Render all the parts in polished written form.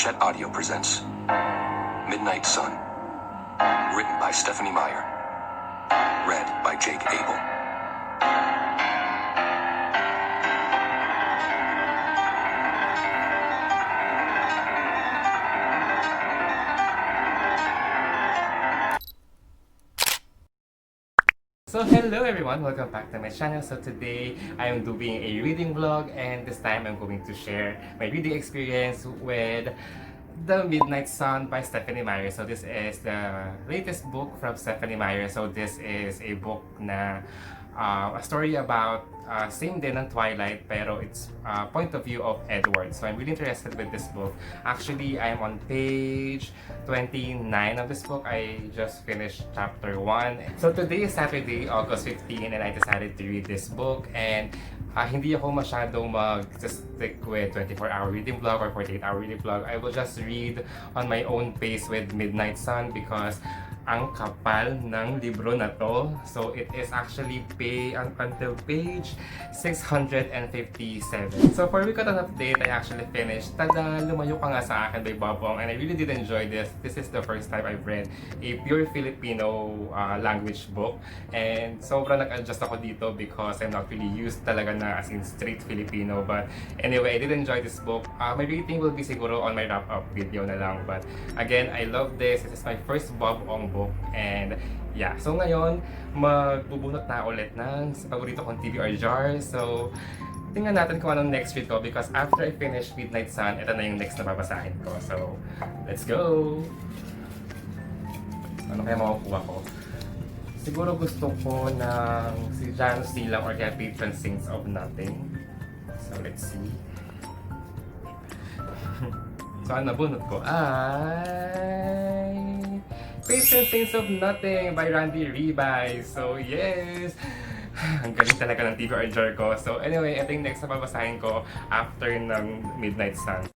Hachette Audio presents Midnight Sun. Written by Stephanie Meyer. Read by Jake Abel. So hello everyone, welcome back to my channel. So today I am doing a reading vlog, and this time I'm going to share my reading experience with The Midnight Sun by Stephanie Meyer. So this is the latest book from Stephanie Meyer. So this is a book na a story about same din ng Twilight, pero it's point of view of Edward. So I'm really interested with this book. Actually, I'm on page 29 of this book. I just finished chapter 1. So today is Saturday, August 15, and I decided to read this book. And hindi ako masyadong mag-stick with 24-hour reading vlog or 48-hour reading vlog. I will just read on my own pace with Midnight Sun because ang kapal ng libro na to. So it is actually until page 657. So for Wikathon update, I actually finished Tada! Lumayo ka nga sa akin by Bobong, and I really did enjoy this. This is the first time I've read a pure Filipino language book, and sobrang nag-adjust ako dito because I'm not really used talaga na as in straight Filipino. But anyway, I did enjoy this book. My rating will be siguro on my wrap-up video na lang. But again, I love this. This is my first Bobong book, and yeah, so ngayon magbubunot na ulit ng paborito kong TBR jar. So tingnan natin kung anong next read ko, because after I finish Midnight Sun, ito na yung next na babasahin ko. So let's go! Ano kaya makukuha ko? Siguro gusto ko ng si Jan Silang or kaya Patron Sings of Nothing. So let's see. So ang nabunot ko ay Patron Sings of Nothing by Randy Ribay. So yes! Ang galing talaga ng TBR jar ko. So anyway, ito yung next na babasahin ko after ng Midnight Sun.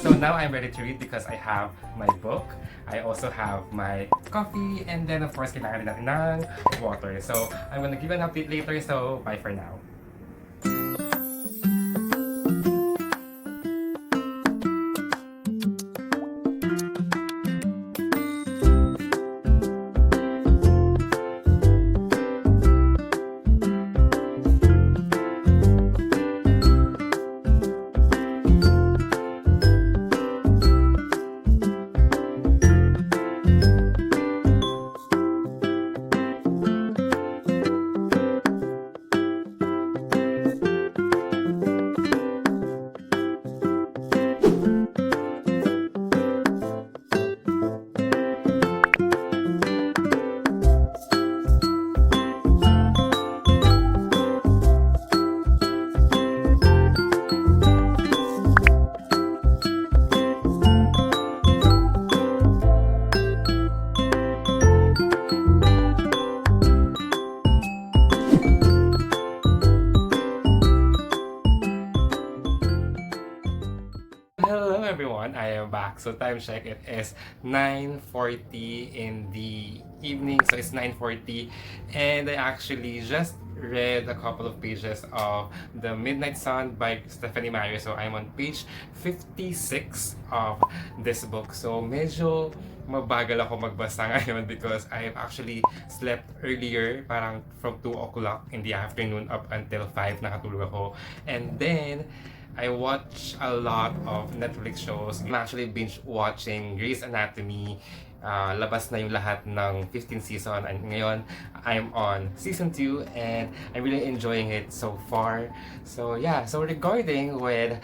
So now I'm ready to read because I have my book, I also have my coffee, and then of course kailangan din natin ng water. So I'm gonna give an update later, so bye for now. Hello everyone, I am back. So time check, it is 9:40 in the evening. So it's 9:40, and I actually just read a couple of pages of The Midnight Sun by Stephanie Meyer. So I'm on page 56 of this book. So medyo mabagal ako magbasa ngayon because I've actually slept earlier, parang from 2 o'clock in the afternoon up until 5 nakatulog ako. And then I watch a lot of Netflix shows. I'm actually binge watching Grey's Anatomy. Labas na yung lahat ng 15th season, and ngayon I'm on season 2 and I'm really enjoying it so far. So yeah, so regarding with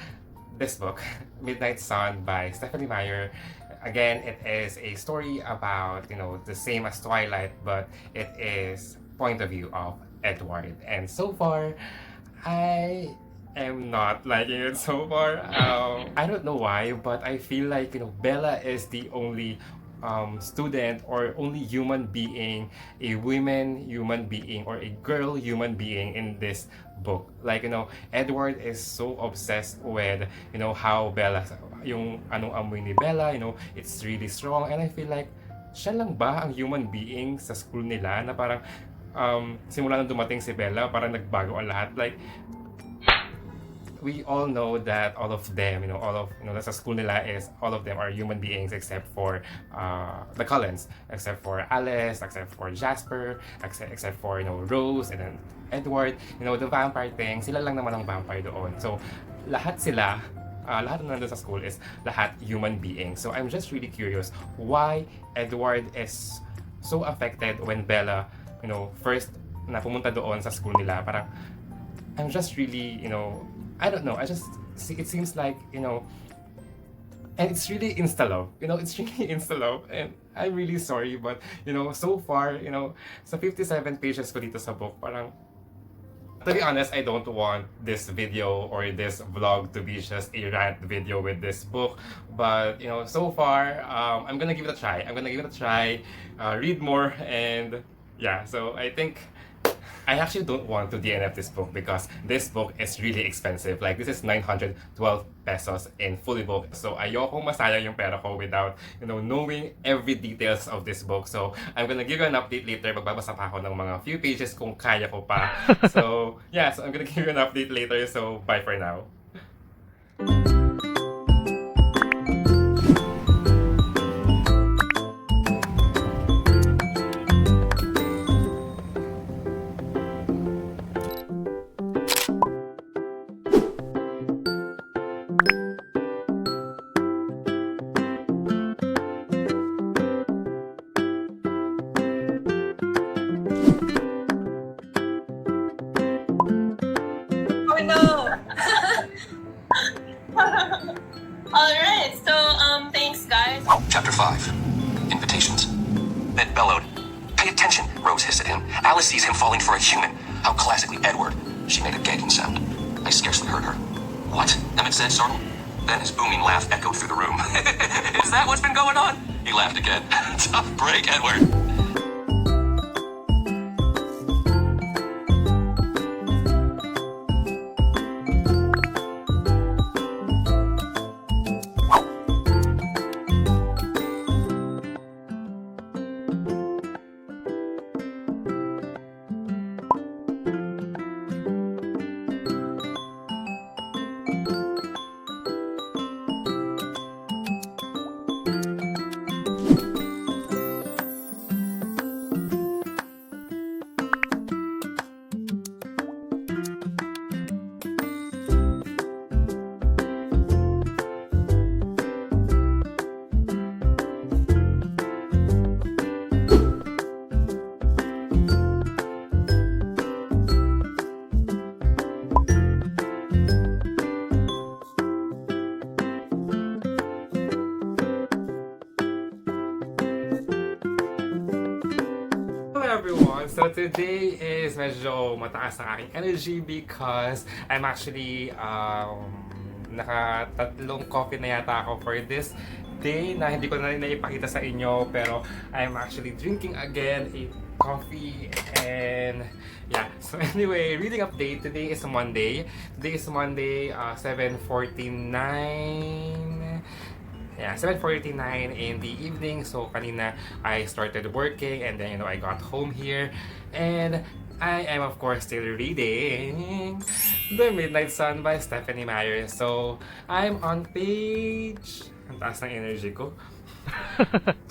this book, Midnight Sun by Stephanie Meyer, again, it is a story about, the same as Twilight, but it is point of view of Edward. And so far, I am not liking it so far. I don't know why, but I feel like, Bella is the only student or only human being, a women human being or a girl human being in this book. Like, Edward is so obsessed with, how Bella, yung anong amoy ni Bella, it's really strong. And I feel like, siya lang ba ang human being sa school nila na parang simula nang dumating si Bella, parang nagbago ang lahat. Like, we all know that all of them, all of, nasa school nila is all of them are human beings except for the Cullens, except for Alice, except for Jasper, except for, Rose, and then Edward, the vampire thing, sila lang naman ang vampire doon. So, lahat na nandun sa school is lahat human beings. So, I'm just really curious why Edward is so affected when Bella, first na pumunta doon sa school nila. Parang, I'm just really, I don't know, it seems like, and it's really insta-love, it's really insta-love, and I'm really sorry, but, so far, sa 57 pages ko dito sa book, parang, to be honest, I don't want this video or this vlog to be just a rant video with this book, but, so far, I'm gonna give it a try, read more, and, yeah, so I think, I actually don't want to DNF this book because this book is really expensive. Like, this is 912 pesos in fully book. So, ayokong masayang yung pera ko without, knowing every details of this book. So, I'm gonna give you an update later. Magbabasa pa ako ng mga few pages kung kaya ko pa. So, yeah. So, I'm gonna give you an update later. So, bye for now. Alright, so thanks guys. Chapter 5. Invitations. Ed bellowed. Pay attention, Rose hissed at him. Alice sees him falling for a human. How classically Edward. She made a gagging sound. I scarcely heard her. What? Emmett said, startled. Then his booming laugh echoed through the room. Is that what's been going on? He laughed again. Tough break, Edward. Everyone, so today is medyo mataas ang aking energy because I'm actually naka-3 coffee na yata ako for this day na hindi ko na naipakita sa inyo, pero I'm actually drinking again a coffee. And yeah, so anyway, reading update. Today is Monday 7:49. Yeah, 7:49 in the evening. So kanina I started working, and then I got home here, and I am of course still reading The Midnight Sun by Stephanie Meyer. So I'm on page, ang taas ng energy ko,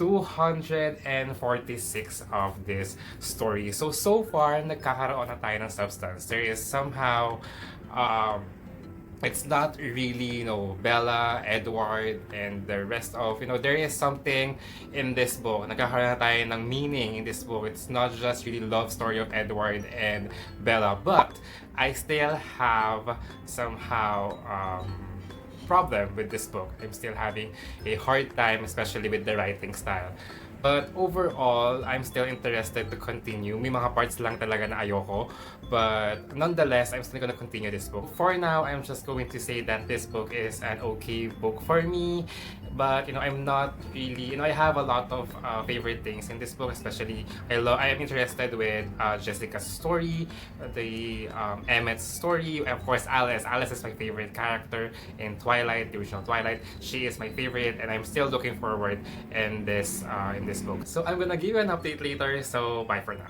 246 of this story. So far nagkakaroon na tayo ng substance. There is somehow it's not really, Bella, Edward, and the rest of, there is something in this book. Nagkakaroon na tayo ng meaning in this book. It's not just really love story of Edward and Bella, but I still have somehow problem with this book. I'm still having a hard time, especially with the writing style. But overall, I'm still interested to continue. May mga parts lang talaga na ayoko. But nonetheless, I'm still gonna continue this book. For now, I'm just going to say that this book is an okay book for me. But, I'm not really, I have a lot of favorite things in this book. Especially, I am interested with Jessica's story, the Emmett's story, and of course, Alice. Alice is my favorite character in Twilight, the original Twilight. She is my favorite, and I'm still looking forward in this book. So I'm gonna give you an update later, so bye for now.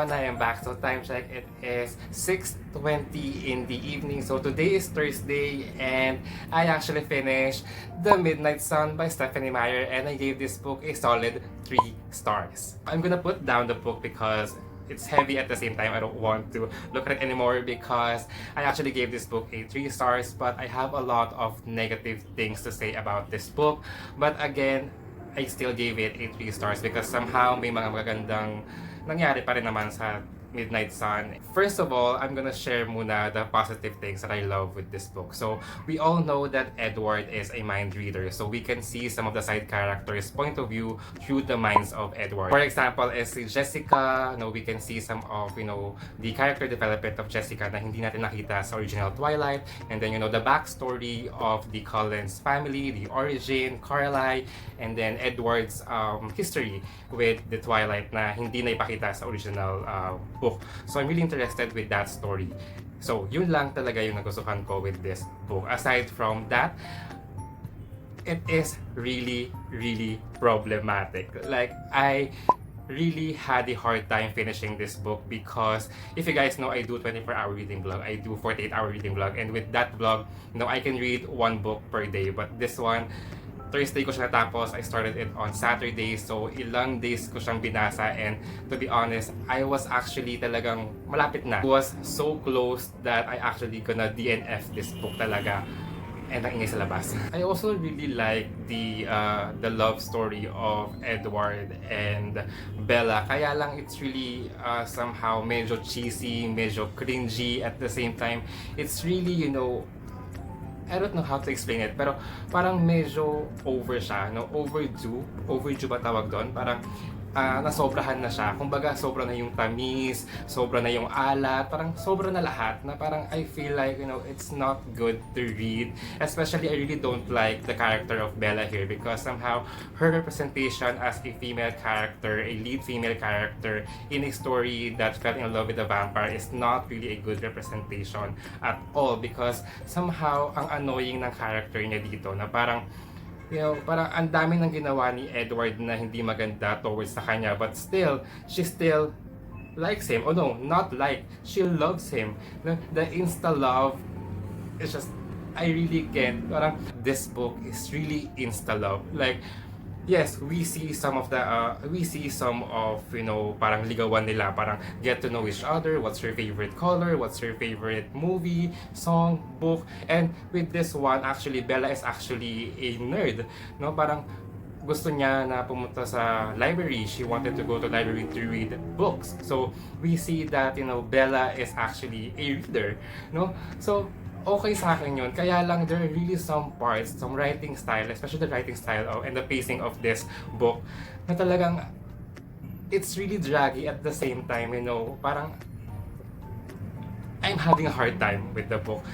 everyone, I am back. So time check, it is 6:20 in the evening. So today is Thursday and I actually finished The Midnight Sun by Stephanie Meyer and I gave this book a solid 3 stars. I'm gonna put down the book because it's heavy at the same time. I don't want to look at it anymore because I actually gave this book a 3 stars, but I have a lot of negative things to say about this book. But again, I still gave it a 3 stars because somehow may mga magagandang nangyari pa rin naman sa Midnight Sun. First of all, I'm gonna share muna the positive things that I love with this book. So, we all know that Edward is a mind reader. So, we can see some of the side characters' point of view through the minds of Edward. For example, is si Jessica, we can see some of, the character development of Jessica na hindi natin nakita sa original Twilight. And then, the backstory of the Collins family, the origin, Carlisle, and then Edward's history with the Twilight na hindi na ipakita sa original book. So I'm really interested with that story. So yun lang talaga yung nagustuhan ko with this book. Aside from that, it is really, really problematic. Like, I really had a hard time finishing this book because if you guys know, I do 24-hour reading vlog, I do 48-hour reading vlog, and with that vlog, I can read 1 book per day. But this one, Thursday ko siya natapos. I started it on Saturday. So, ilang days ko siyang binasa and to be honest, I was actually talagang malapit na. It was so close that I actually gonna DNF this book talaga. And ang ingay sa labas. I also really like the love story of Edward and Bella. Kaya lang it's really somehow medyo cheesy, medyo cringy at the same time. It's really, I don't know how to explain it, pero parang medyo over siya, overdue ba tawag doon? Parang nasobrahan na siya. Kumbaga, sobra na yung tamis, sobra na yung alat, parang sobra na lahat na parang I feel like, it's not good to read. Especially, I really don't like the character of Bella here because somehow her representation as a female character, a lead female character in a story that fell in love with a vampire is not really a good representation at all because somehow ang annoying ng character niya dito na parang parang ang dami ng ginawa ni Edward na hindi maganda towards sa kanya, but still, she still likes him. Oh no, not like, she loves him. The insta-love is just, I really can't. Parang, this book is really insta-love. Like, yes, we see some of parang ligawan nila, parang get to know each other, what's her favorite color, what's her favorite movie, song, book, and with this one, actually, Bella is actually a nerd, parang gusto niya na pumunta sa library. She wanted to go to library to read books. So, we see that, Bella is actually a reader, So, okay sa akin yun. Kaya lang, there are really some parts, some writing style, especially the writing style and the pacing of this book, na talagang, it's really draggy at the same time, parang, I'm having a hard time with the book.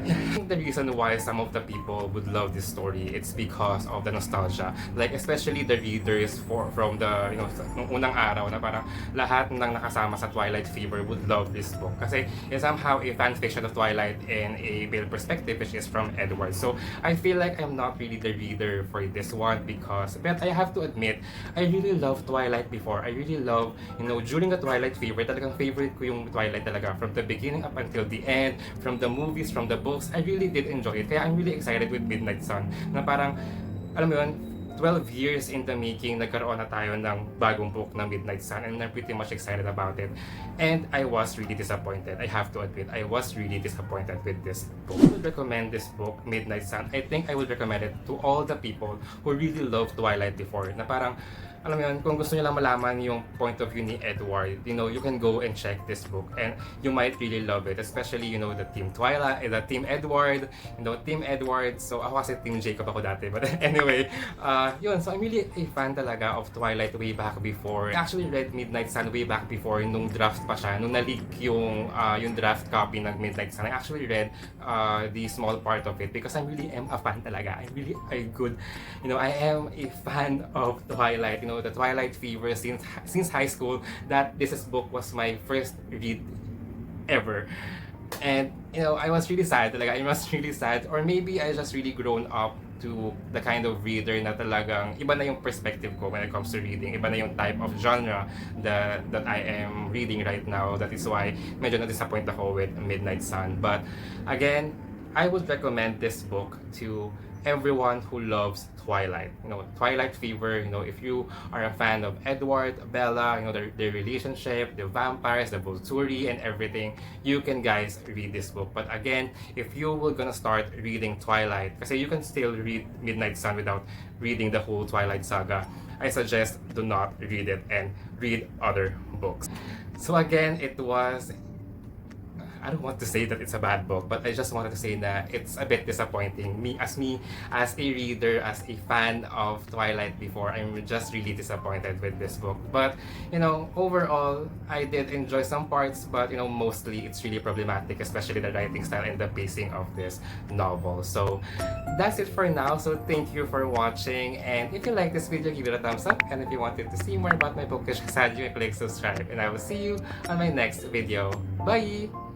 I think the reason why some of the people would love this story, it's because of the nostalgia. Like, especially the readers from the, nung unang araw na parang lahat ng nakasama sa Twilight fever would love this book. Kasi it's somehow a fan fiction of Twilight in a male perspective, which is from Edward. So, I feel like I'm not really the reader for this one because, but I have to admit, I really loved Twilight before. I really love, during the Twilight fever, talagang favorite ko yung Twilight talaga. From the beginning up until the end, from the movies, from the books, I really did enjoy it. Kaya I'm really excited with Midnight Sun. Na parang, alam mo yun, 12 years in the making, nagkaroon na tayo ng bagong book ng Midnight Sun and I'm pretty much excited about it. And I was really disappointed. I have to admit, I was really disappointed with this book. I would recommend this book, Midnight Sun. I think I would recommend it to all the people who really loved Twilight before. Na parang, alam mo yun, kung gusto nyo lang malaman yung point of view ni Edward, you can go and check this book and you might really love it. Especially, the Team Twilight, the Team Edward, Team Edward. So, ako kasi Team Jacob ako dati. But anyway, yun. So, I'm really a fan talaga of Twilight way back before. I actually read Midnight Sun way back before nung draft pa siya. Nung na-leak yung draft copy ng Midnight Sun. I actually read the small part of it because I really am a fan talaga. I'm really a good, I am a fan of Twilight. The Twilight fever since high school. That this book was my first read ever. And I was really sad talaga. I was really sad, or maybe I just really grown up to the kind of reader na talagang iba na yung perspective ko when it comes to reading. Iba na yung type of genre that I am reading right now. That is why medyo na-disappoint ako with Midnight Sun. But again, I would recommend this book to everyone who loves Twilight. You know, Twilight fever, you know, if you are a fan of Edward, Bella, you know, their relationship, the vampires, the Volturi, and everything, you can guys read this book. But again, if you were gonna start reading Twilight, kasi you can still read Midnight Sun without reading the whole Twilight saga, I suggest do not read it and read other books. So again, it was, I don't want to say that it's a bad book, but I just wanted to say that it's a bit disappointing. Me, as a reader, as a fan of Twilight before, I'm just really disappointed with this book. But, you know, overall, I did enjoy some parts, but, you know, mostly it's really problematic, especially the writing style and the pacing of this novel. So, that's it for now. So, thank you for watching. And if you like this video, give it a thumbs up. And if you wanted to see more about my bookish, click subscribe. And I will see you on my next video. Bye!